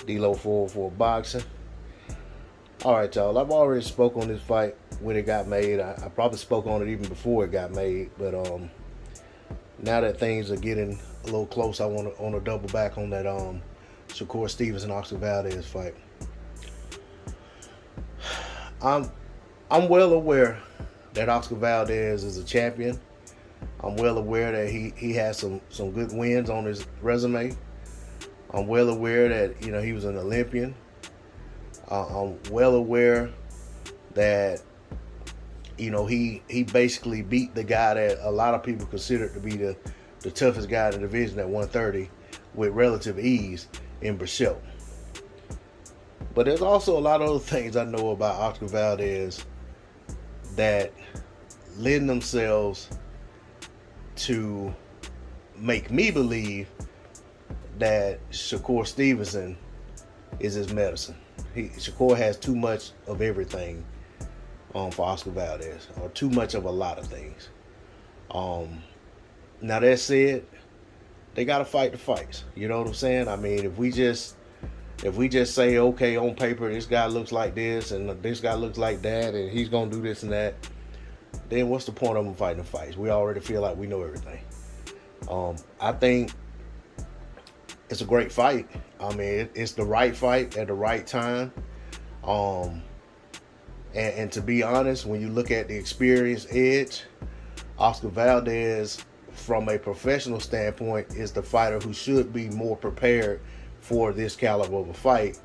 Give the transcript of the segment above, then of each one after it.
D-Lo for boxing. All right, y'all. I've already spoke on this fight when it got made. I probably spoke on it even before it got made. But now that things are getting a little close, I want to double back on that Shakur Stevenson Oscar Valdez fight. I'm well aware that Oscar Valdez is a champion. I'm well aware that he has some good wins on his resume. I'm well aware that he was an Olympian. I'm well aware that he basically beat the guy that a lot of people consider to be the toughest guy in the division at 130 with relative ease in Burchell. But there's also a lot of other things I know about Oscar Valdez that lend themselves to make me believe that Shakur Stevenson is his medicine. Shakur has too much of everything for Oscar Valdez, or too much of a lot of things. Now that said, they got to fight the fights. You know what I'm saying? I mean, if we just say, okay, on paper, this guy looks like this and this guy looks like that and he's going to do this and that, then what's the point of them fighting the fights? We already feel like we know everything. I think it's a great fight. I mean, it's the right fight at the right time. And to be honest, when you look at the experience edge, Oscar Valdez, from a professional standpoint, is the fighter who should be more prepared for this caliber of a fight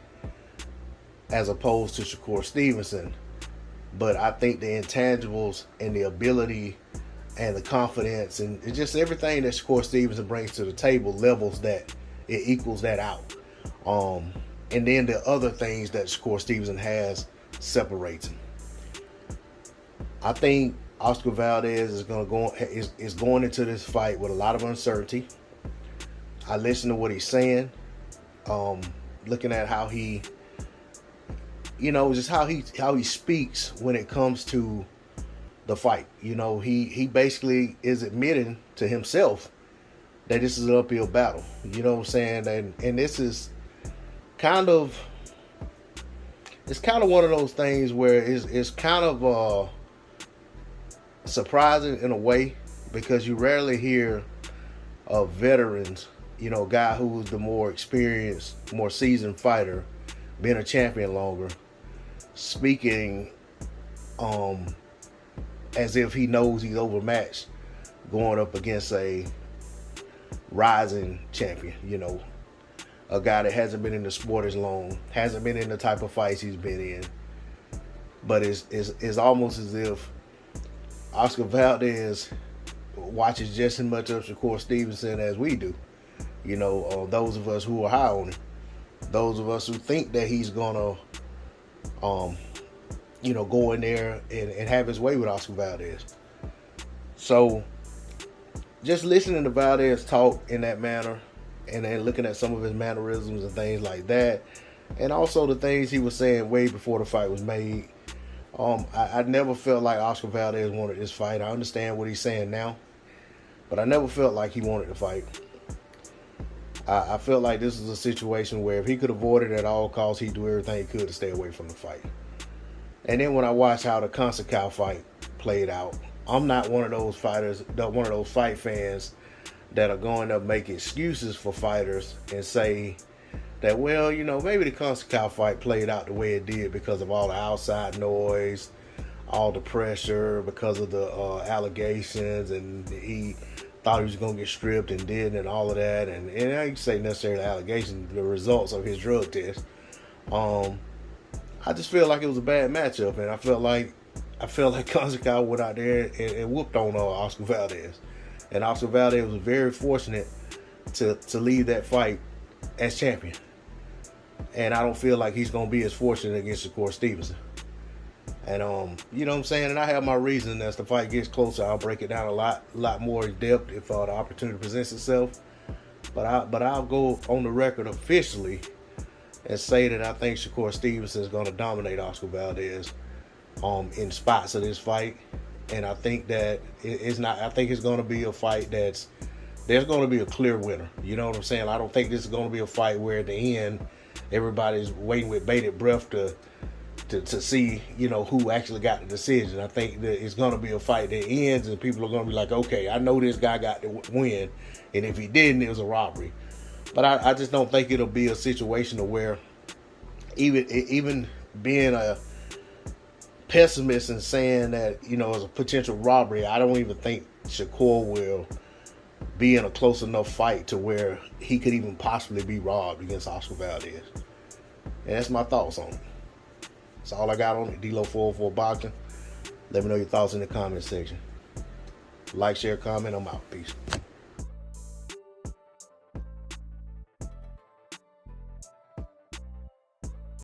as opposed to Shakur Stevenson. But I think the intangibles and the ability and the confidence and just everything that Shakur Stevenson brings to the table levels that, it equals that out. And then the other things that Shakur Stevenson has separates him. I think Oscar Valdez is going into this fight with a lot of uncertainty. I listen to what he's saying, looking at how he, just how he speaks when it comes to the fight. He basically is admitting to himself that this is an uphill battle. You know what I'm saying? And this is it's kind of one of those things where it's kind of surprising in a way, because you rarely hear of veterans, a guy who's the more experienced, more seasoned fighter, being a champion longer, speaking as if he knows he's overmatched going up against a rising champion, a guy that hasn't been in the sport as long, hasn't been in the type of fights he's been in. But it's almost as if Oscar Valdez watches just as much of Shakur Stevenson as we do. Those of us who are high on him, those of us who think that he's gonna, go in there and have his way with Oscar Valdez. So, just listening to Valdez talk in that manner, and then looking at some of his mannerisms and things like that, and also the things he was saying way before the fight was made, I never felt like Oscar Valdez wanted this fight. I understand what he's saying now, but I never felt like he wanted to fight. I felt like this is a situation where if he could avoid it at all costs, he'd do everything he could to stay away from the fight. And then when I watched how the Conceição fight played out, I'm not one of those fighters, one of those fight fans that are going to make excuses for fighters and say that, well, maybe the Conceição fight played out the way it did because of all the outside noise, all the pressure, because of the allegations, and he thought he was going to get stripped and didn't, and all of that. And I didn't say necessarily allegations, the results of his drug test. I just feel like it was a bad matchup, and I felt like Conceição went out there and whooped on Oscar Valdez. And Oscar Valdez was very fortunate to leave that fight as champion. And I don't feel like he's going to be as fortunate against Shakur Stevenson. And, you know what I'm saying? And I have my reason as the fight gets closer. I'll break it down a lot more in depth if the opportunity presents itself. But I'll go on the record officially and say that I think Shakur Stevenson is going to dominate Oscar Valdez in spots of this fight. And I think that I think it's going to be a fight there's going to be a clear winner. You know what I'm saying? I don't think this is going to be a fight where at the end everybody's waiting with bated breath to see, who actually got the decision. I think that it's going to be a fight that ends and people are going to be like, okay, I know this guy got the win, and if he didn't, it was a robbery. But I just don't think it'll be a situation where even being a pessimist and saying that, it's a potential robbery, I don't even think Shakur will be in a close enough fight to where he could even possibly be robbed against Oscar Valdez. And that's my thoughts on it. That's all I got on it. D-Lo 404 Boxing. Let me know your thoughts in the comment section. Like, share, comment. I'm out. Peace.